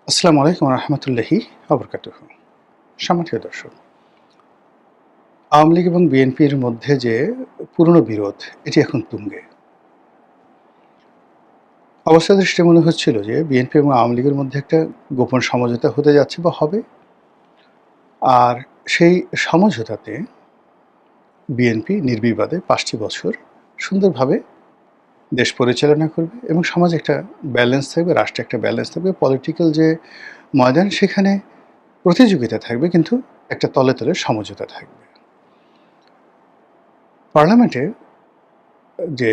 আসসালামু আলাইকুম রহমতুল্লাহি আবরকাতুহু। সম্মানিত দর্শক, আওয়ামী লীগ এবং বিএনপির মধ্যে যে পুরনো বিরোধ, এটি এখন তুঙ্গে। অবস্থা দৃষ্টে মনে হচ্ছিল যে বিএনপি এবং আওয়ামী লীগের মধ্যে একটা গোপন সমঝোতা হতে যাচ্ছে বা হবে। আর সেই সমঝোতাতে বিএনপি নির্বিবাদে ৫টি বছর সুন্দরভাবে দেশ পরিচালনা করবে এবং সমাজে একটা ব্যালেন্স থাকবে, রাষ্ট্রে একটা ব্যালেন্স থাকবে। পলিটিক্যাল যে ময়দান, সেখানে প্রতিযোগিতা থাকবে, কিন্তু একটা তলে তলে সমঝোতা থাকবে। পার্লামেন্টে যে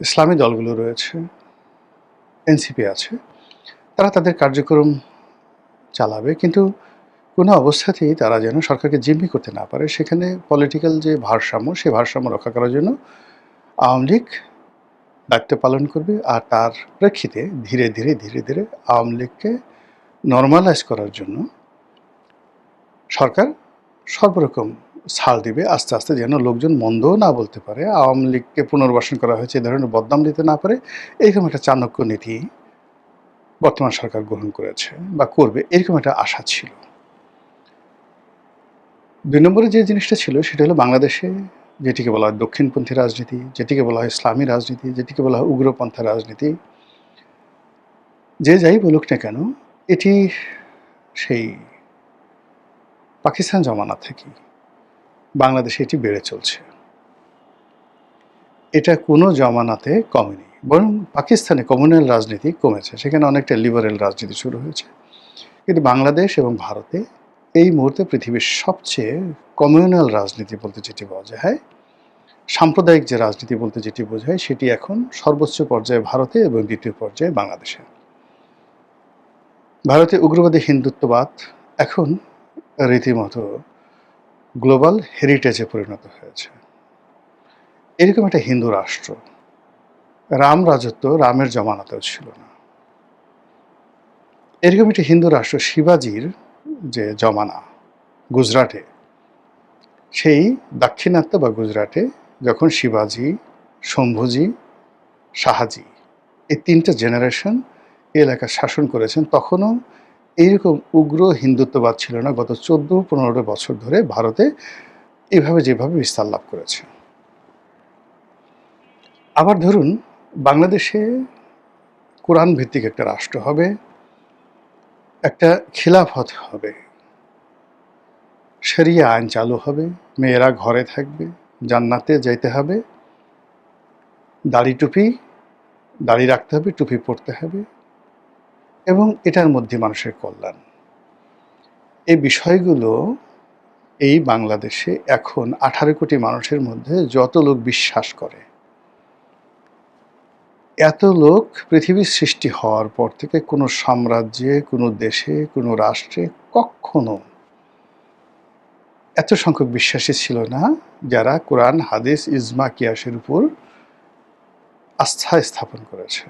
ইসলামী দলগুলো রয়েছে, এনসিপি আছে, তারা তাদের কার্যক্রম চালাবে, কিন্তু কোনো অবস্থাতেই তারা যেন সরকারকে জিম্মি করতে না পারে। সেখানে পলিটিক্যাল যে ভারসাম্য, সেই ভারসাম্য রক্ষা করার জন্য আওয়ামী লীগ দায়িত্ব পালন করবে। আর তার প্রেক্ষিতে ধীরে ধীরে ধীরে ধীরে আওয়ামী লীগকে নর্মালাইজ করার জন্য সরকার সর্বরকম ছাড় দিবে আস্তে আস্তে, যেন লোকজন মন্দও না বলতে পারে, আওয়ামী লীগকে পুনর্বাসন করা হয়েছে এ ধরনের বদনাম দিতে না পারে। এইরকম একটা চাণক্য নীতি বর্তমান সরকার গ্রহণ করেছে বা করবে, এরকম একটা আশা ছিল। ২ নম্বরে যে জিনিসটা ছিল সেটা হলো বাংলাদেশে যেটিকে বলা হয় দক্ষিণপন্থী রাজনীতি, যেটিকে বলা হয় ইসলামী রাজনীতি, যেটিকে বলা হয় উগ্রপন্থা রাজনীতি, যে যাই বলুক না কেন, এটি সেই পাকিস্তান জমানা থেকেই বাংলাদেশে এটি বেড়ে চলছে। এটা কোনো জমানাতে কমেনি, বরং পাকিস্তানে কমিউনাল রাজনীতি কমেছে, সেখানে অনেকটা লিবারেল রাজনীতি শুরু হয়েছে। কিন্তু বাংলাদেশ এবং ভারতে এই মুহূর্তে পৃথিবীর সবচেয়ে কমিউনাল রাজনীতি বলতে যেটি বোঝায়, সাম্প্রদায়িক যে রাজনীতি বলতে যেটি বোঝায়, সেটি এখন সর্বোচ্চ পর্যায়ে ভারতে এবং দ্বিতীয় পর্যায়ে বাংলাদেশে। ভারতে উগ্রবাদী হিন্দুত্ববাদ এখন রীতিমতো গ্লোবাল হেরিটেজে পরিণত হয়েছে। এরকম একটা হিন্দু রাষ্ট্র, রাম রাজত্ব রামের জমানাতেও ছিল না। এরকম একটি হিন্দু রাষ্ট্র শিবাজির যে জমানা গুজরাটে, সেই দাক্ষিণাত্য বা গুজরাটে যখন শিবাজি, শম্ভুজি, শাহাজি, এই ৩টে জেনারেশন এলাকা শাসন করেছেন, তখনও এইরকম উগ্র হিন্দুত্ববাদ ছিল না গত ১৪-১৫ বছর ধরে ভারতে এভাবে যেভাবে বিস্তার লাভ করেছে। আবার ধরুন, বাংলাদেশে কোরআন ভিত্তিক একটা রাষ্ট্র হবে, একটা খিলাফত হবে, শরিয়া আইন চালু হবে, মেয়েরা ঘরে থাকবে, জান্নাতে যাইতে হবে, দাড়ি রাখতে হবে, টুপি পরতে হবে, এবং এটার মধ্যে মানুষের কল্যাণ। এই বিষয়গুলো এই বাংলাদেশে এখন ১৮ কোটি মানুষের মধ্যে যত লোক বিশ্বাস করে, এত লোক পৃথিবীর সৃষ্টি হওয়ার পর থেকে কোনো সাম্রাজ্যে, কোনো দেশে, কোনো রাষ্ট্রে কখনো এত সংখ্যক বিশ্বাসী ছিল না যারা কোরআন, হাদিস, ইজমা, কিয়াসের উপর আস্থা স্থাপন করেছে।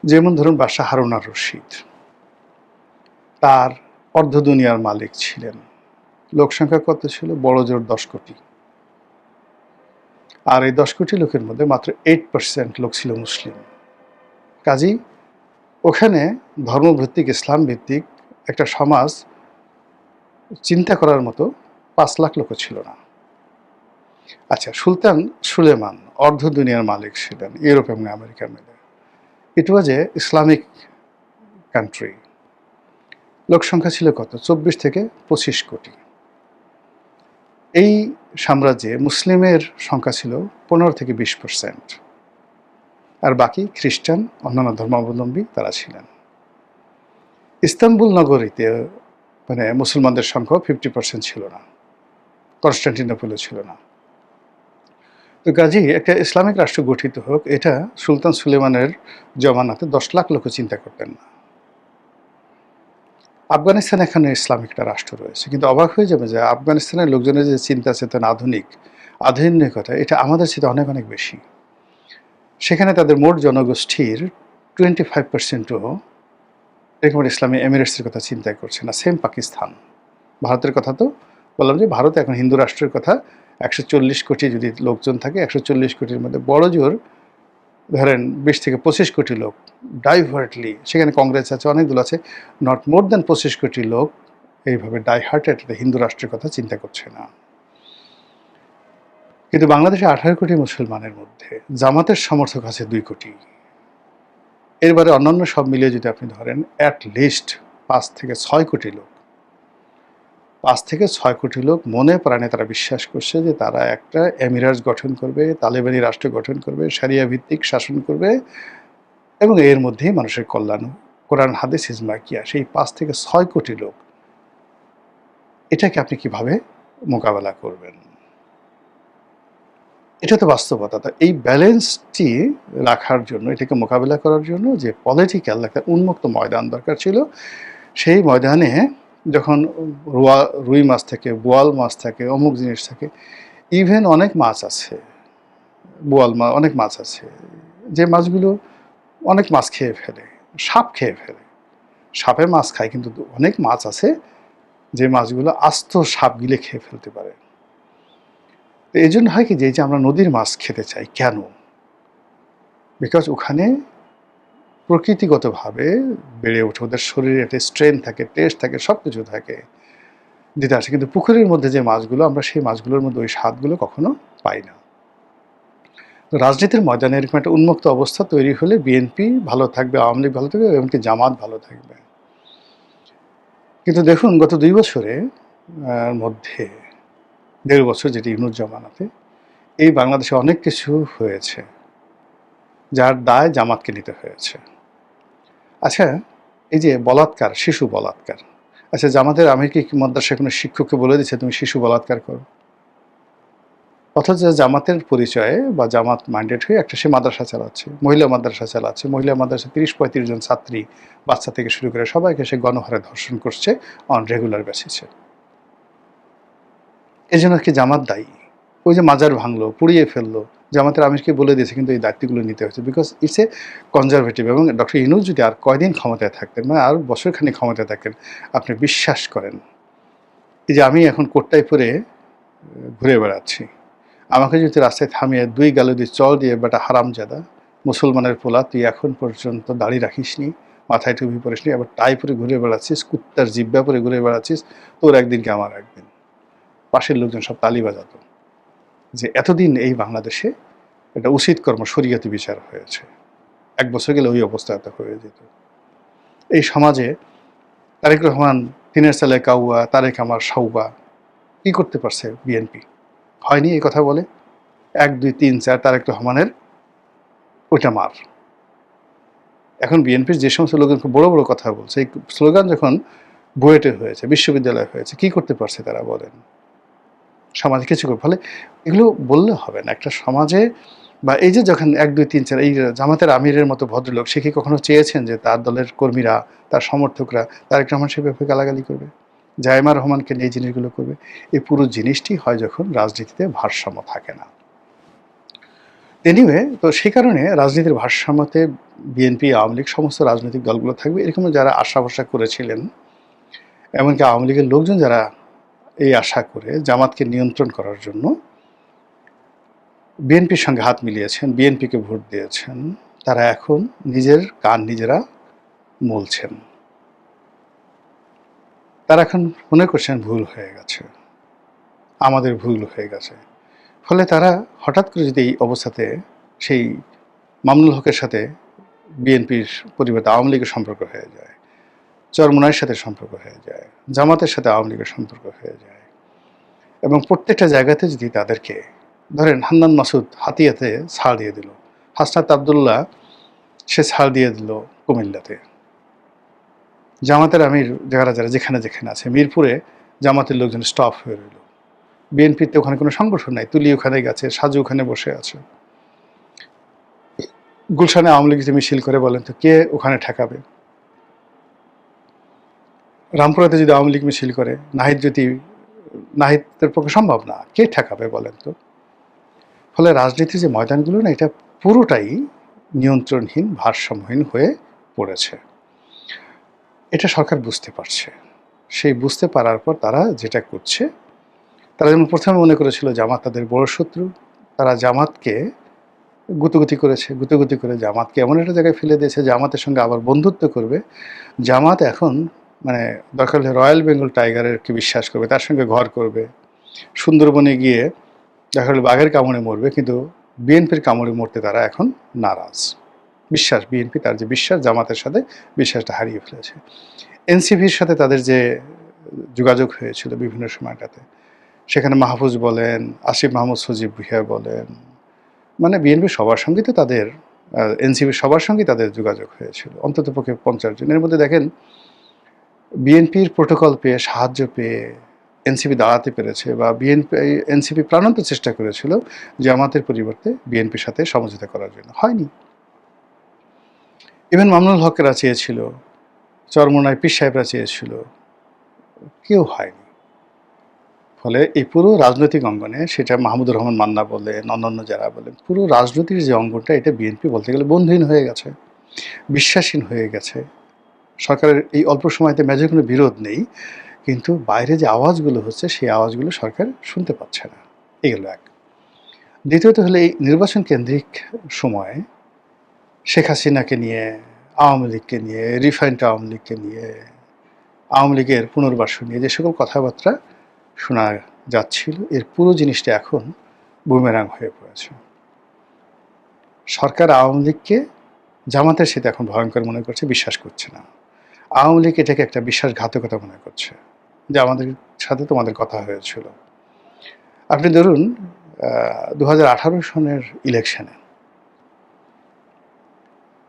যেমন ধরুন বাদশাহ হারুন আর রশিদ, তার অর্ধ দুনিয়ার মালিক ছিলেন। লোকসংখ্যা কত ছিল? বড়জোর ১০ কোটি। আর এই ১০ কোটি লোকের মধ্যে মাত্র 8% লোক ছিল মুসলিম। কাজেই ওখানে ধর্মভিত্তিক, ইসলাম ভিত্তিক একটা সমাজ চিন্তা করার মতো ৫ লাখ লোকও ছিল না। আচ্ছা, সুলতান সুলেমান অর্ধ দুনিয়ার মালিক ছিলেন, ইউরোপ এবং আমেরিকা মিলে। ইট ওয়াজ এ ইসলামিক কান্ট্রি। লোকসংখ্যা ছিল কত? ২৪ থেকে ২৫ কোটি। এই সাম্রাজ্যে মুসলিমের সংখ্যা ছিল ১৫ থেকে ২০%, আর বাকি খ্রিস্টান, অন্যান্য ধর্মাবলম্বী তারা ছিলেন। ইস্তাম্বুল নগরীতে মানে মুসলমানদের সংখ্যা 50% ছিল না, কনস্টান্টিনোপলে ছিল না। তো কাজেই একটা ইসলামিক রাষ্ট্র গঠিত হোক, এটা সুলতান সুলেমানের জমানাতে ১০ লাখ লোকও চিন্তা করতেন না। আফগানিস্তানে এখানে ইসলামিক একটা রাষ্ট্র রয়েছে, কিন্তু অবাক হয়ে যাবে যে আফগানিস্তানের লোকজনের যে চিন্তা চেতনা, আধুনিকতা, এটা আমাদের চেয়ে অনেক অনেক বেশি। সেখানে তাদের মোট জনগোষ্ঠীর 25%ও এরকম ইসলামী এমিরেটসের কথা চিন্তা করছে না। সেম পাকিস্তান। ভারতের কথা তো বললাম যে ভারত এখন হিন্দু রাষ্ট্রের কথা, ১৪০ কোটি যদি লোকজন থাকে, ১৪০ কোটির মধ্যে বড়জোর ধরেন 20 থেকে 25 কোটি লোক ডাইভার্টলি, সেখানে কংগ্রেস আছে, অনেক দল আছে, নট মোর দ্যান 25 কোটি লোক এইভাবে ডাইহার্টেড হিন্দু রাষ্ট্রের কথা চিন্তা করছে না। কিন্তু বাংলাদেশে 18 কোটি মুসলমানের মধ্যে জামাতের সমর্থক আছে 2 কোটি। এরবারে অন্যান্য সব মিলিয়ে যদি আপনি ধরেন অ্যাট লিস্ট 5 থেকে 6 কোটি লোক, 5 থেকে 6 কোটি লোক মনে প্রাণে তারা বিশ্বাস করছে যে তারা একটা এমিরাত গঠন করবে, তালেবানি রাষ্ট্র গঠন করবে, শরিয়া ভিত্তিক শাসন করবে, এবং এর মধ্যেই মানুষের কল্যাণ, কোরআন হাদিস ইজমা কিয়া, সেই 5 থেকে 6 কোটি লোক, এটাকে আপনি কিভাবে মোকাবেলা করবেন? এটা তো বাস্তবতা। এই ব্যালেন্সটি রাখার জন্য, এটাকে মোকাবেলা করার জন্য যে পলিটিক্যাল একটা উন্মুক্ত ময়দান দরকার ছিল, সেই ময়দানে যখন রুই মাছ থাকে, বোয়াল মাছ থাকে, অমুক জিনিস থাকে, ইভেন অনেক মাছ আছে, বোয়াল মাছ, অনেক মাছ আছে যে মাছগুলো অনেক মাছ খেয়ে ফেলে, সাপ খেয়ে ফেলে, সাপে মাছ খায়, কিন্তু অনেক মাছ আছে যে মাছগুলো আস্ত সাপ গিলে খেয়ে ফেলতে পারে। তো এই জন্য হয় কি, যে আমরা নদীর মাছ খেতে চাই কেন? বিকজ ওখানে প্রকৃতিগতভাবে বেড়ে ওঠে, ওদের শরীরে একটা স্ট্রেংথ থাকে, টেস্ট থাকে, সব কিছু থাকে, দিতে আসে। কিন্তু পুকুরের মধ্যে যে মাছগুলো, আমরা সেই মাছগুলোর মধ্যে ওই স্বাদগুলো কখনো পাই না। তো রাজনীতির ময়দানে এরকম একটা উন্মুক্ত অবস্থা তৈরি হলে বিএনপি ভালো থাকবে, আওয়ামী লীগ ভালো থাকবে, এমনকি জামাত ভালো থাকবে। কিন্তু দেখুন গত 2 বছরে মধ্যে 1.5 বছর, যেটি ইউনূস জামানাতে, এই বাংলাদেশে অনেক কিছু হয়েছে যার দায় জামাতকে নিতে হয়েছে। আচ্ছা, এই যে বলাৎকার, শিশু বলাৎকার, আচ্ছা জামাতের আমির কি মাদ্রাসায় কোনো শিক্ষককে বলে দিচ্ছে তুমি শিশু বলাৎকার করো? অথচ জামাতের পরিচয়ে বা জামাত মাইন্ডেড হয়ে একটা সে মাদ্রাসা চালাচ্ছে, মহিলা মাদ্রাসা চালাচ্ছে, মহিলা মাদ্রাসা 30-35 জন ছাত্রী, বাচ্চা থেকে শুরু করে সবাইকে সে গণহারে ধর্ষণ করছে অন রেগুলার বেসিসে। এই জন্য কি জামাত দায়ী? ওই যে মাজার ভাঙলো, পুড়িয়ে ফেললো, জামাতের আমিরকে বলে দিয়েছে, কিন্তু এই দায়িত্বগুলো নিতে হয়েছে বিকজ ইটস এ কনজারভেটিভ। এবং ডক্টর ইউনূস যদি আর কয়দিন ক্ষমতায় থাকতেন, মানে আর বছরখানি ক্ষমতায় থাকতেন, আপনি বিশ্বাস করেন, এই যে আমি এখন কোটটাই পরে ঘুরে বেড়াচ্ছি, আমাকে যদি রাস্তায় থামিয়ে 2 গালে দিয়ে চল দিয়ে, বেটা হারামজাদা মুসলমানের পোলা, তুই এখন পর্যন্ত দাড়ি রাখিসনি, মাথায় টুপি পরিসনি, আবার টাই পরে ঘুরে বেড়াচ্ছিস, কুত্তার জিব্বা পরে ঘুরে বেড়াচ্ছিস, তোর একদিন কি আমার একদিন। পাশের লোকজন সব তালি বাজাতো যে এতদিন এই বাংলাদেশে এটা উচিত কর্ম, শরীয়তি বিচার হয়েছে, 1 বছর গেলে ওই অবস্থা এত হয়ে যেত। এই সমাজে তারেক রহমান, তিনের সালে কাউয়া, তারেক আমার সাউবা, কি করতে পারছে বিএনপি? হয়নি এই কথা বলে 1, 2, 3, 4 তারেক রহমানের ওইটা মার। এখন বিএনপির যে সমস্ত লোকজন খুব বড় বড় কথা বলছে, এই স্লোগান যখন বুয়েটে হয়েছে, বিশ্ববিদ্যালয় হয়েছে, কি করতে পারছে তারা বলেন? সমাজে কিছু করে ফলে এগুলো বললে হবে না। একটা সমাজে বা এই যে যখন 1, 2, 3, 4 এই জামাতের আমিরের মতো ভদ্রলোক, সে কি কখনো চেয়েছেন যে তার দলের কর্মীরা, তার সমর্থকরা তারেক রহমান সাহেবের ব্যাপারে গালাগালি করবে, জায়েমা রহমানকে নিয়ে এই জিনিসগুলো করবে? এই পুরো জিনিসটি হয় যখন রাজনীতিতে ভারসাম্য থাকে না। এনিওয়ে, তো সেই কারণে রাজনীতির ভারসাম্যতে বিএনপি, আওয়ামী লীগ, সমস্ত রাজনৈতিক দলগুলো থাকবে, এরকম যারা আশা ভরসা করেছিলেন, এমনকি আওয়ামী লীগের লোকজন যারা এই আশা করে জামাতকে নিয়ন্ত্রণ করার জন্য বিএনপির সঙ্গে হাত মিলিয়েছেন, বিএনপিকে ভোট দিয়েছেন, তারা এখন নিজের কান নিজেরা মলছেন। তারা এখন মনে করছেন ভুল হয়ে গেছে, আমাদের ভুল হয়ে গেছে। ফলে তারা হঠাৎ করে যদি এই অবস্থাতে সেই মামুনুল হকের সাথে বিএনপির পরিবর্তে আওয়ামী লীগের সম্পর্ক হয়ে যায়, চরমোনাইয়ের সাথে সম্পর্ক হয়ে যায়, জামাতের সাথে আওয়ামী লীগের সম্পর্ক হয়ে যায়, এবং প্রত্যেকটা জায়গাতে যদি তাদেরকে ধরেন, হান্নান মাসুদ হাতিয়াতে ছাড় দিয়ে দিল, হাসনাত আবদুল্লাহ সে ছাড় দিয়ে দিল কুমিল্লাতে, জামাতের আমির যারা যারা যেখানে যেখানে আছে, মিরপুরে জামাতের লোকজন স্টপ হয়ে রইল, বিএনপিতে ওখানে কোনো সংগঠন নাই, তুলি ওখানে গেছে, সাজু ওখানে বসে আছে, গুলশানে আওয়ামী লীগ মিছিল করে, বলেন তো কে ওখানে ঠেকাবে? রামপুরাতে যদি আওয়ামী লীগ মিছিল করে, নাহিদের পক্ষে সম্ভব না, কে ঠেকাবে বলেন তো? ফলে রাজনীতির যে ময়দানগুলো না, এটা পুরোটাই নিয়ন্ত্রণহীন, ভারসাম্যহীন হয়ে পড়েছে। এটা সরকার বুঝতে পারছে। সেই বুঝতে পারার পর তারা যেটা করছে, তারা যেমন প্রথমে মনে করেছিল জামাত তাদের বড় শত্রু, তারা জামাতকে গুতগুতি করেছে, গুতগুতি করে জামাতকে এমন একটা জায়গায় ফেলে দিয়েছে, জামাতের সঙ্গে আবার বন্ধুত্ব করবে। জামাত এখন মানে দরকার হলে রয়্যাল বেঙ্গল টাইগারেরকে বিশ্বাস করবে, তার সঙ্গে ঘর করবে। সুন্দরবনে গিয়ে দেখা গেল বাঘের কামড়ে মরবে, কিন্তু বিএনপির কামড়ে মরতে তারা এখন নারাজ। বিশ্বাস, বিএনপি তার যে বিশ্বাস, জামাতের সাথে বিশ্বাসটা হারিয়ে ফেলেছে। এনসিপির সাথে তাদের যে যোগাযোগ হয়েছিল বিভিন্ন সময়টাতে, সেখানে মাহফুজ বলেন, আসিফ মাহমুদ সজীব ভুঁইয়া বলেন, মানে বিএনপি সবার সঙ্গেই তো তাদের, এনসিপি সবার সঙ্গেই তাদের যোগাযোগ হয়েছিল, অন্ততপক্ষে 50 জনের মধ্যে। দেখেন, বিএনপির প্রোটোকল পেয়ে, সাহায্য পেয়ে এনসিপি দাঁড়াতে পেরেছে, বা বিএনপি এনসিপি প্রাণান্ত চেষ্টা করেছিল জামাতের পরিবর্তে বিএনপির সাথে সমঝোতা করার জন্য, হয়নি। ইভেন মামুনুল হকেরা চেয়েছিল, চরমোনাই পীর সাহেবরা চেয়েছিল, কেউ হয়নি। ফলে এই পুরো রাজনৈতিক অঙ্গনে, সেটা মাহমুদুর রহমান মান্না বলেন, অন্যান্য যারা বলেন, পুরো রাজনীতির যে অঙ্গনটা, এটা বিএনপি বলতে গেলে বন্ধুহীন হয়ে গেছে, বিশ্বাসহীন হয়ে গেছে। সরকারের এই অল্প সময়তে মেজর কোনো বিরোধ নেই, কিন্তু বাইরে যে আওয়াজগুলো হচ্ছে, সেই আওয়াজগুলো সরকার শুনতে পাচ্ছে না। এগুলো এক। দ্বিতীয়ত হলো, এই নির্বাচন কেন্দ্রিক সময়ে শেখ হাসিনাকে নিয়ে, আওয়ামী লীগকে নিয়ে, রিফাইন্ড আওয়ামী লীগকে নিয়ে, আওয়ামী লীগের পুনর্বাসন নিয়ে যে সকল কথাবার্তা শোনা যাচ্ছিল, এর পুরো জিনিসটা এখন বুমেরাং হয়ে পড়েছে। সরকার আওয়ামী লীগকে জামাতের সাথে এখন ভয়ঙ্কর মনে করছে, বিশ্বাস করছে না। আওয়ামী লীগ এটাকে একটা বিশ্বাসঘাতকতা মনে করছে, যে আমাদের সাথে তোমাদের কথা হয়েছিল। আপনি ধরুন 2018 সনের ইলেকশনে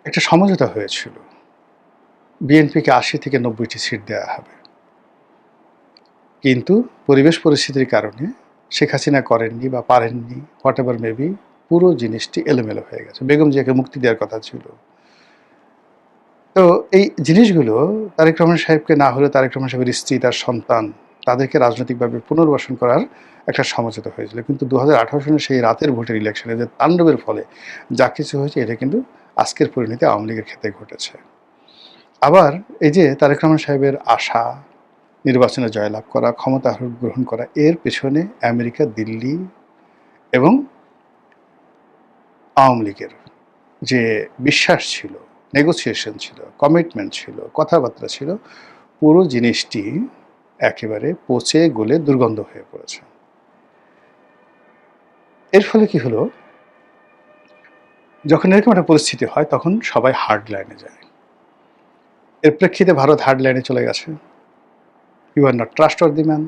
একটা সমঝোতা হয়েছিল, বিএনপিকে 80 থেকে 90টি সিট দেওয়া হবে, কিন্তু পরিবেশ পরিস্থিতির কারণে শেখ হাসিনা করেননি বা পারেননি, হোয়াট এভার মেবি, পুরো জিনিসটি এলোমেলো হয়ে গেছে। বেগম জিয়াকে মুক্তি দেওয়ার কথা ছিল। তো এই জিনিসগুলো তারেক রহমান সাহেবকে না হলে, তারেক রহমান সাহেবের স্ত্রী, তার সন্তান, তাদেরকে রাজনৈতিকভাবে পুনর্বাসন করার একটা সমঝোতা হয়েছিল। কিন্তু 2018 সনের সেই রাতের ভোটের ইলেকশনে যে তাণ্ডবের ফলে যা কিছু হয়েছে, এটা কিন্তু আজকের পরিণতি আওয়ামী লীগের ক্ষেত্রে ঘটেছে। আবার এই যে তারেক রহমান সাহেবের আশা, নির্বাচনে জয়লাভ করা, ক্ষমতা গ্রহণ করা, এর পেছনে আমেরিকা, দিল্লি এবং আওয়ামী লীগের যে বিশ্বাস ছিল, নেগোসিয়েশন ছিল, কমিটমেন্ট ছিল, কথাবার্তা ছিল, পুরো জিনিসটি একেবারে পচে গলে দুর্গন্ধ হয়ে পড়েছে। এর ফলে কি হলো, যখন এরকম একটা পরিস্থিতি হয়, তখন সবাই হার্ড লাইনে যায়। এর প্রেক্ষিতে ভারত হার্ড লাইনে চলে গেছে। You are not trustworthy man.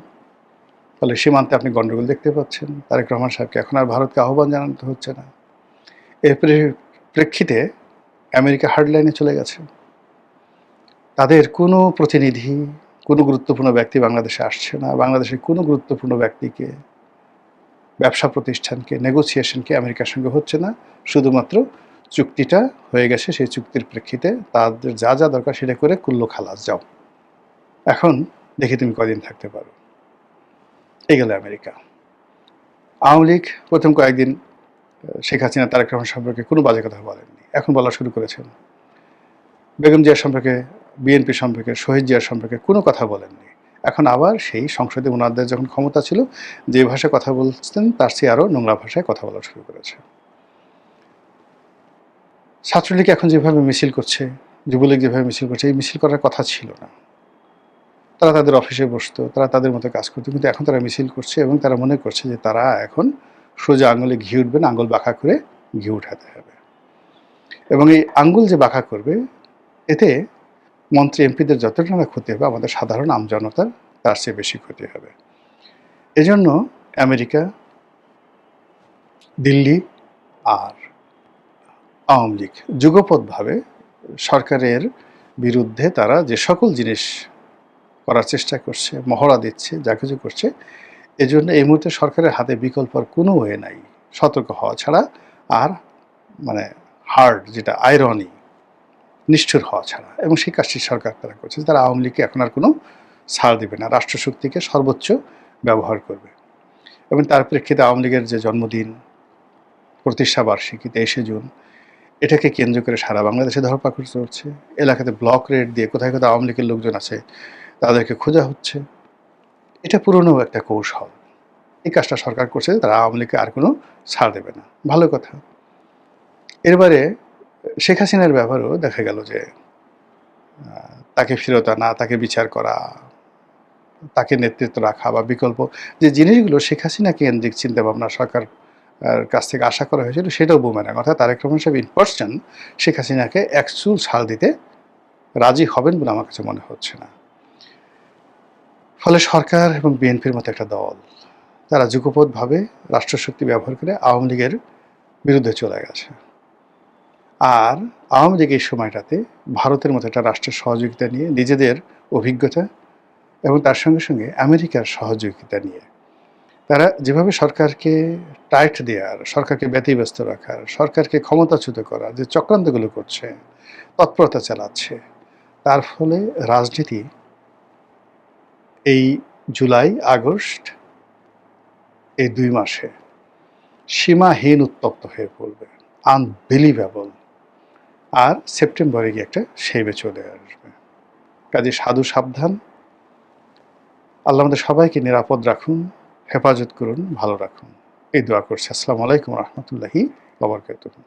ফলে সীমান্তে আপনি গণ্ডগোল দেখতে পাচ্ছেন। তারেক রহমান সাহেবকে এখন আর ভারতকে আহ্বান জানাতে হচ্ছে না। এর প্রেক্ষিতে আমেরিকা হার্ড লাইনে চলে গেছে। তাদের কোনো প্রতিনিধি, কোনো গুরুত্বপূর্ণ ব্যক্তি বাংলাদেশে আসছে না। বাংলাদেশের কোনো গুরুত্বপূর্ণ ব্যক্তিকে, ব্যবসা প্রতিষ্ঠানকে, নেগোসিয়েশনকে আমেরিকার সঙ্গে হচ্ছে না। শুধুমাত্র চুক্তিটা হয়ে গেছে, সেই চুক্তির প্রেক্ষিতে তাদের যা যা দরকার সেটা করে কুল্লো খালাস, যাও, এখন দেখি তুমি কদিন থাকতে পারো। এই গেল আমেরিকা। আওয়ামী লীগ প্রথম কয়েকদিন শেখ হাসিনা, তারেক রহমান সম্পর্কে কোনো বাজে কথা বলেননি, এখন বলা শুরু করেছেন। বেগম জিয়ার সম্পর্কে, বিএনপি সম্পর্কে, শহীদ জিয়ার সম্পর্কে কোনো কথা বলেননি। এখন আবার সেই সংসদে ওনাদের যখন ক্ষমতা ছিল, যে ভাষায় কথা বলতেন তার চেয়ে আরও নোংরা ভাষায় কথা বলা শুরু করেছে। ছাত্রলীগ এখন যেভাবে মিছিল করছে, যুবলীগ যেভাবে মিছিল করছে, এই মিছিল করার কথা ছিল না। তারা তাদের অফিসে বসতো, তারা তাদের মতো কাজ করতো, কিন্তু এখন তারা মিছিল করছে এবং তারা মনে করছে যে তারা এখন সোজা আঙুলে ঘি উঠবে না, আঙুল বাঁকা করে ঘি উঠাতে হবে। এবং এই আঙ্গুল যে বাঁকা করবে, এতে মন্ত্রী এমপিদের যতটা না ক্ষতি হবে, আমাদের সাধারণ আমজনতার তার চেয়ে বেশি ক্ষতি হবে। এজন্য আমেরিকা, দিল্লি আর আওয়ামী লীগ যুগপৎভাবে সরকারের বিরুদ্ধে তারা যে সকল জিনিস করার চেষ্টা করছে, মহড়া দিচ্ছে, যা কিছু করছে, এজন্য এই মুহূর্তে সরকারের হাতে বিকল্প আর কোনো ওয়ে নাই সতর্ক হওয়া ছাড়া, আর মানে হার্ড, যেটা আইরনি, নিষ্ঠুর হওয়া ছাড়া। এবং সেই কাজটি সরকার তারা করছে। তারা আওয়ামী লীগকে এখন আর কোনো ছাড় দেবে না, রাষ্ট্রশক্তিকে সর্বোচ্চ ব্যবহার করবে। এবং তার প্রেক্ষিতে আওয়ামী লীগের যে জন্মদিন, প্রতিষ্ঠা বার্ষিকী 23শে জুন, এটাকে কেন্দ্র করে সারা বাংলাদেশে ধরপাকড় চলছে। এলাকাতে ব্লক রেড দিয়ে কোথায় কোথায় আওয়ামী লীগের লোকজন আছে তাদেরকে খোঁজা হচ্ছে। এটা পুরনো একটা কৌশল। এই কাজটা সরকার করছে, তারা আওয়ামী লীগকে আর কোনো ছাড় দেবে না। ভালো কথা। এরবারে শেখ হাসিনার ব্যাপারেও দেখা গেল যে তাকে ফেরত আনা, তাকে বিচার করা, তাকে নেতৃত্ব রাখা বা বিকল্প যে জিনিসগুলো শেখ হাসিনা কেন্দ্রিক চিন্তাভাবনা সরকার কাছ থেকে আশা করা হয়েছিল সেটাও বুমেরাং। অর্থাৎ তারেক রহমান সাহেব ইন পার্সন শেখ হাসিনাকে এক চুল ছাল দিতে রাজি হবেন বলে আমার কাছে মনে হচ্ছে না। ফলে সরকার এবং বিএনপির মতো একটা দল তারা যুগপৎভাবে রাষ্ট্রশক্তি ব্যবহার করে আওয়ামী লীগের বিরুদ্ধে চলে গেছে। আর আওয়ামী লীগ এই সময়টাতে ভারতের মতো একটা রাষ্ট্রের সহযোগিতা নিয়ে নিজেদের অভিজ্ঞতা এবং তার সঙ্গে সঙ্গে আমেরিকার সহযোগিতা নিয়ে তারা যেভাবে সরকারকে টাইট দেওয়ার, সরকারকে ব্যতিব্যস্ত রাখার, সরকারকে ক্ষমতাচ্যুত করার যে চক্রান্তগুলো করছে, তৎপরতা চালাচ্ছে, তার ফলে রাজনীতি এই জুলাই আগস্ট এই 2 মাসে সীমাহীন উত্তপ্ত হয়ে পড়বে, আনবিলিভেবল। আর সেপ্টেম্বরে গিয়ে একটা সেবে চলে আসবে। কাজে সাধু সাবধান। আল্লাহ আমাদের সবাইকে নিরাপদ রাখুন, হেফাজত করুন, ভালো রাখুন, এই দোয়া করছি। আসসালামু আলাইকুম রহমতুল্লাহি ওয়া বারাকাতুহু।